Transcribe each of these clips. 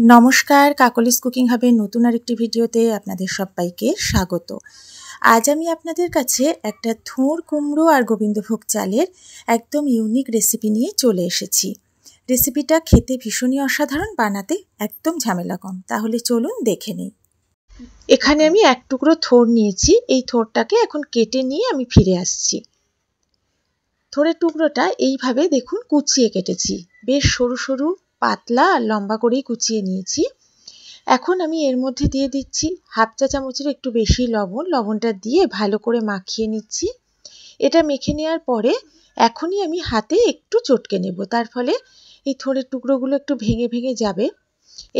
नमस्कार काकलिस कुकिंग हाबेर नतून आरेकटी भिडियोते आपनादेर सबाइके स्वागत। आज आमी आपनादेर काछे एकटा थोर कुमड़ो और गोविंदभोग चालेर एकदम यूनिक रेसिपि निये चले एसेछि। रेसिपिटा खेते भीषणই असाधारण, बानाते एकदम झमेला कम। ताहले चलुन देखे नेই। एखाने आमी एक टुकरो थोर निয়েছি। এই থোরটাকে এখন কেটে নিয়ে আমি ফিরে আসছি। থোরের টুকরোটা এইভাবে দেখুন কুচিয়ে কেটেছি। বেশ সরু সরু পাতলা আর লম্বা করেই কুচিয়ে নিয়েছি। এখন আমি এর মধ্যে দিয়ে দিচ্ছি হাফ চা চামচের একটু বেশি লবণ। লবণটা দিয়ে ভালো করে মাখিয়ে নিচ্ছি। এটা মেখে নেওয়ার পরে এখনই আমি হাতে একটু চটকে নেব, তার ফলে এই থোরের টুকরোগুলো একটু ভেঙে ভেঙে যাবে।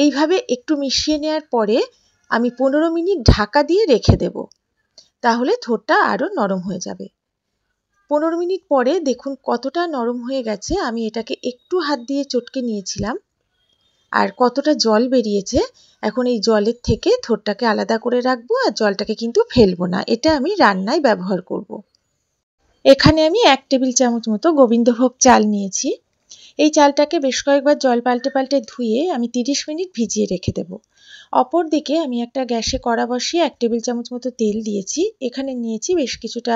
এইভাবে একটু মিশিয়ে নেওয়ার পরে আমি 15 মিনিট ঢাকা দিয়ে রেখে দেব, তাহলে থোরটা আরও নরম হয়ে যাবে। 15 মিনিট পরে দেখুন কতটা নরম হয়ে গেছে। আমি এটাকে একটু হাত দিয়ে চটকে নিয়েছিলাম আর কতটা জল বেরিয়েছে। এখন এই জলের থেকে থোরটাকে আলাদা করে রাখবো আর জলটাকে কিন্তু ফেলবো না, এটা আমি রান্নায় ব্যবহার করব। এখানে আমি 1 টেবিল চামচ মতো গোবিন্দভোগ চাল নিয়েছি। এই চালটাকে বেশ কয়েকবার জল পাল্টে পাল্টে ধুয়ে আমি 30 মিনিট ভিজিয়ে রেখে দেব। অপর দিকে আমি একটা গ্যাসে কড়া বসিয়ে 1 টেবিল চামচ মতো তেল দিয়েছি। এখানে নিয়েছি বেশ কিছুটা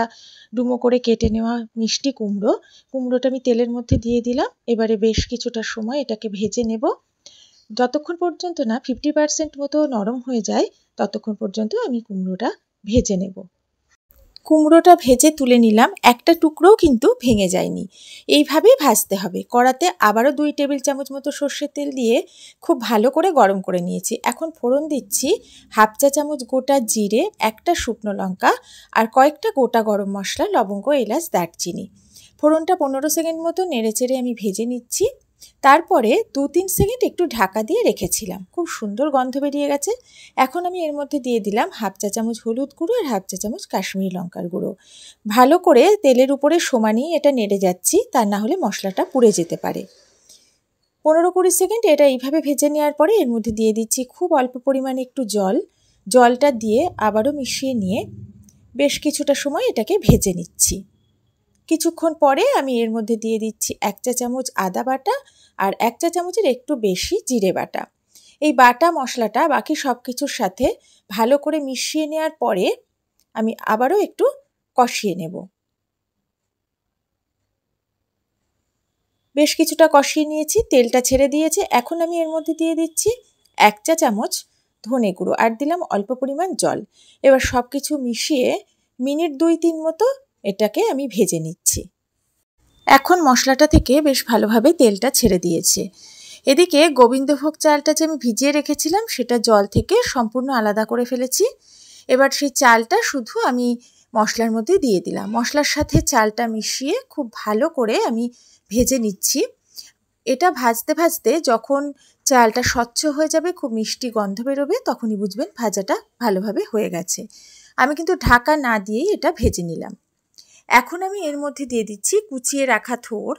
ডুমো করে কেটে নেওয়া মিষ্টি কুমড়ো। কুমড়োটা আমি তেলের মধ্যে দিয়ে দিলাম। এবারে বেশ কিছুটা সময় এটাকে ভেজে নেব। যতক্ষণ পর্যন্ত না 50% মতো নরম হয়ে যায় ততক্ষণ পর্যন্ত আমি কুমড়োটা ভেজে নেব। কুমড়োটা ভেজে তুলে নিলাম, একটা টুকরোও কিন্তু ভেঙে যায়নি। এইভাবেই ভাজতে হবে। কড়াতে আবারও 2 টেবিল চামচ মতো সর্ষের তেল দিয়ে খুব ভালো করে গরম করে নিয়েছি। এখন ফোড়ন দিচ্ছি হাফ চা চামচ গোটা জিরে, একটা শুকনো লঙ্কা আর কয়েকটা গোটা গরম মশলা, লবঙ্গ, এলাচ, দারচিনি। ফোড়নটা 15 সেকেন্ড মতো নেড়েচেড়ে আমি ভেজে নিচ্ছি। তারপরে 2-3 সেকেন্ড একটু ঢাকা দিয়ে রেখেছিলাম। খুব সুন্দর গন্ধ বেরিয়ে গেছে। এখন আমি এর মধ্যে দিয়ে দিলাম হাফ চা চামচ হলুদ গুঁড়ো আর হাফ চা চামচ কাশ্মীরি লঙ্কার গুঁড়ো। ভালো করে তেলের উপরে সমানেই এটা নেড়ে যাচ্ছি, তা না হলে মশলাটা পুড়ে যেতে পারে। 15-20 সেকেন্ড এটা এইভাবে ভেজে নেওয়ার পরে এর মধ্যে দিয়ে দিচ্ছি খুব অল্প পরিমাণে একটু জল। জলটা দিয়ে আবারও মিশিয়ে নিয়ে বেশ কিছুটা সময় এটাকে ভেজে নিচ্ছি। কিছুক্ষণ পরে আমি এর মধ্যে দিয়ে দিচ্ছি 1 চা চামচ আদা বাটা আর 1 চা চামচের একটু বেশি জিরে বাটা। এই বাটা মশলাটা বাকি সব কিছুর সাথে ভালো করে মিশিয়ে নেওয়ার পরে আমি আবারও একটু কষিয়ে নেব। বেশ কিছুটা কষিয়ে নিয়েছি, তেলটা ছেড়ে দিয়েছে। এখন আমি এর মধ্যে দিয়ে দিচ্ছি 1 চা চামচ ধনে গুঁড়ো আর দিলাম অল্প পরিমাণ জল। এবার সব কিছু মিশিয়ে মিনিট 2-3 মতো এটাকে আমি ভেজে নিচ্ছি। এখন মশলাটা থেকে বেশ ভালোভাবে তেলটা ছেড়ে দিয়েছে। এদিকে গোবিন্দভোগ চালটা যে আমি ভিজিয়ে রেখেছিলাম সেটা জল থেকে সম্পূর্ণ আলাদা করে ফেলেছি। এবার সেই চালটা শুধু আমি মশলার মধ্যে দিয়ে দিলাম। মশলার সাথে চালটা মিশিয়ে খুব ভালো করে আমি ভেজে নিচ্ছি। এটা ভাজতে ভাজতে যখন চালটা স্বচ্ছ হয়ে যাবে, খুব মিষ্টি গন্ধ বেরোবে, তখনই বুঝবেন ভাজাটা ভালোভাবে হয়ে গেছে। আমি কিন্তু ঢাকা না দিয়েই এটা ভেজে নিলাম। এখন আমি এর মধ্যে দিয়ে দিচ্ছি কুচিয়ে রাখা থোর,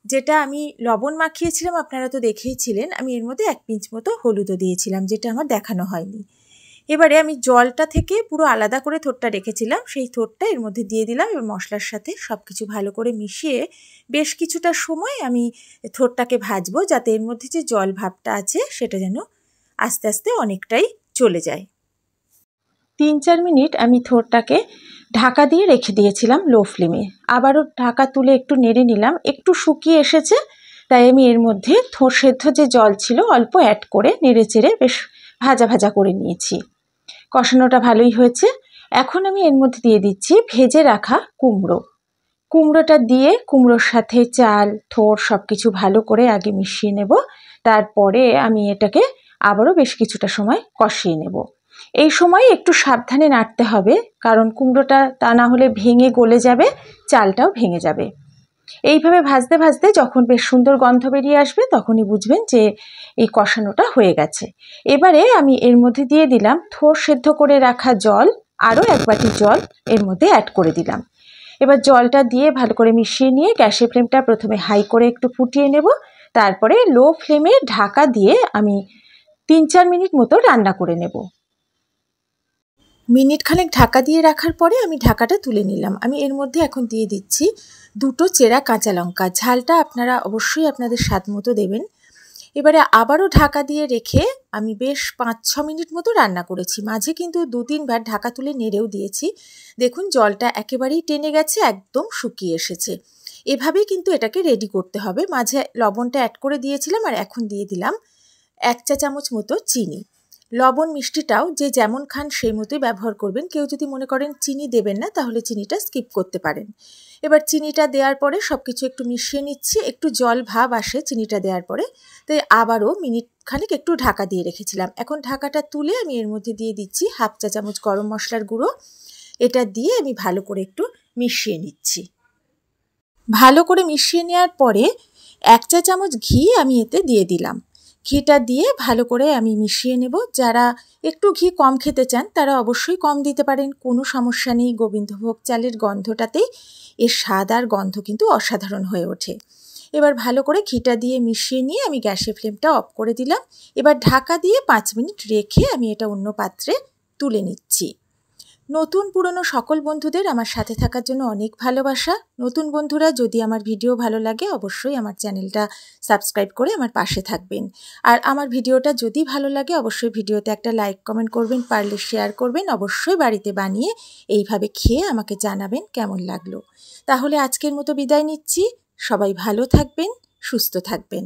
যেটা আমি লবণ মাখিয়েছিলাম, আপনারা তো দেখেইছিলেন। আমি এর মধ্যে 1 পিঞ্চ মতো হলুদও দিয়েছিলাম, যেটা আমার দেখানো হয়নি। এবারে আমি জলটা থেকে পুরো আলাদা করে থোরটা রেখেছিলাম, সেই থোরটা এর মধ্যে দিয়ে দিলাম। এবার মশলার সাথে সব কিছু ভালো করে মিশিয়ে বেশ কিছুটা সময় আমি থোরটাকে ভাজবো, যাতে এর মধ্যে যে জল ভাবটা আছে সেটা যেন আস্তে আস্তে অনেকটাই চলে যায়। 3-4 মিনিট আমি থোরটাকে ঢাকা দিয়ে রেখে দিয়েছিলাম লো ফ্লেমে। আবারও ঢাকা তুলে একটু নেড়ে নিলাম। একটু শুকিয়ে এসেছে, তাই আমি এর মধ্যে থোর সেদ্ধ যে জল ছিল অল্প অ্যাড করে নেড়ে চেড়ে বেশ ভাজা ভাজা করে নিয়েছি। কষানোটা ভালোই হয়েছে। এখন আমি এর মধ্যে দিয়ে দিচ্ছি ভেজে রাখা কুমড়ো। কুমড়োটা দিয়ে কুমড়োর সাথে চাল, থোর সব কিছু ভালো করে আগে মিশিয়ে নেব। তারপরে আমি এটাকে আবারও বেশ কিছুটা সময় কষিয়ে নেব। এই সময় একটু সাবধানে নাড়তে হবে, কারণ কুমড়োটা তা না হলে ভেঙে গলে যাবে, চালটাও ভেঙে যাবে। এইভাবে ভাজতে ভাজতে যখন বেশ সুন্দর গন্ধ বেরিয়ে আসবে তখনই বুঝবেন যে এই কষানোটা হয়ে গেছে। এবারে আমি এর মধ্যে দিয়ে দিলাম থোর সেদ্ধ করে রাখা জল, আরও 1 বাটি জল এর মধ্যে অ্যাড করে দিলাম। এবার জলটা দিয়ে ভালো করে মিশিয়ে নিয়ে গ্যাসের ফ্লেমটা প্রথমে হাই করে একটু ফুটিয়ে নেব। তারপরে লো ফ্লেমে ঢাকা দিয়ে আমি 3-4 মিনিট মতো রান্না করে নেব। মিনিট খানেক ঢাকা দিয়ে রাখার পরে আমি ঢাকাটা তুলে নিলাম। আমি এর মধ্যে এখন দিয়ে দিচ্ছি 2টো চেরা কাঁচা লঙ্কা। ঝালটা আপনারা অবশ্যই আপনাদের স্বাদ মতো দেবেন। এবারে আবারও ঢাকা দিয়ে রেখে আমি বেশ 5-6 মিনিট মতো রান্না করেছি। মাঝে কিন্তু 2-3 বার ঢাকা তুলে নেড়েও দিয়েছি। দেখুন জলটা একেবারেই টেনে গেছে, একদম শুকিয়ে এসেছে। এভাবেই কিন্তু এটাকে রেডি করতে হবে। মাঝে লবণটা অ্যাড করে দিয়েছিলাম আর এখন দিয়ে দিলাম 1 চা চামচ মতো চিনি। লবণ মিষ্টিটাও যে যেমন খান সেই মতোই ব্যবহার করবেন। কেউ যদি মনে করেন চিনি দেবেন না তাহলে চিনিটা স্কিপ করতে পারেন। এবার চিনিটা দেওয়ার পরে সব কিছু একটু মিশিয়ে নিচ্ছি। একটু জল ভাব আসে চিনিটা দেওয়ার পরে, তাই আবারও মিনিট খানিক একটু ঢাকা দিয়ে রেখেছিলাম। এখন ঢাকাটা তুলে আমি এর মধ্যে দিয়ে দিচ্ছি 1/2 চা চামচ গরম মশলার গুঁড়ো। এটা দিয়ে আমি ভালো করে একটু মিশিয়ে নিচ্ছি। ভালো করে মিশিয়ে নেওয়ার পরে 1 চা চামচ ঘি আমি এতে দিয়ে দিলাম। ঘিটা দিয়ে ভালো করে আমি মিশিয়ে নেব। যারা একটু ঘি কম খেতে চান তারা অবশ্যই কম দিতে পারেন, কোনো সমস্যা নেই। গোবিন্দভোগ চালের গন্ধটাতেই এর স্বাদ আর গন্ধ কিন্তু অসাধারণ হয়ে ওঠে। এবার ভালো করে ঘিটা দিয়ে মিশিয়ে নিয়ে আমি গ্যাসের ফ্লেমটা অফ করে দিলাম। এবার ঢাকা দিয়ে 5 মিনিট রেখে আমি এটা অন্য পাত্রে তুলে নিচ্ছি। নতুন পুরনো সকল বন্ধুদের আমার সাথে থাকার জন্য অনেক ভালোবাসা। নতুন বন্ধুরা যদি আমার ভিডিও ভালো লাগে অবশ্যই আমার চ্যানেলটা সাবস্ক্রাইব করে আমার পাশে থাকবেন। আর আমার ভিডিওটা যদি ভালো লাগে অবশ্যই ভিডিওতে একটা লাইক কমেন্ট করবেন, পারলে শেয়ার করবেন। অবশ্যই বাড়িতে বানিয়ে এইভাবে খেয়ে আমাকে জানাবেন কেমন লাগলো। তাহলে আজকের মতো বিদায় নিচ্ছি। সবাই ভালো থাকবেন, সুস্থ থাকবেন।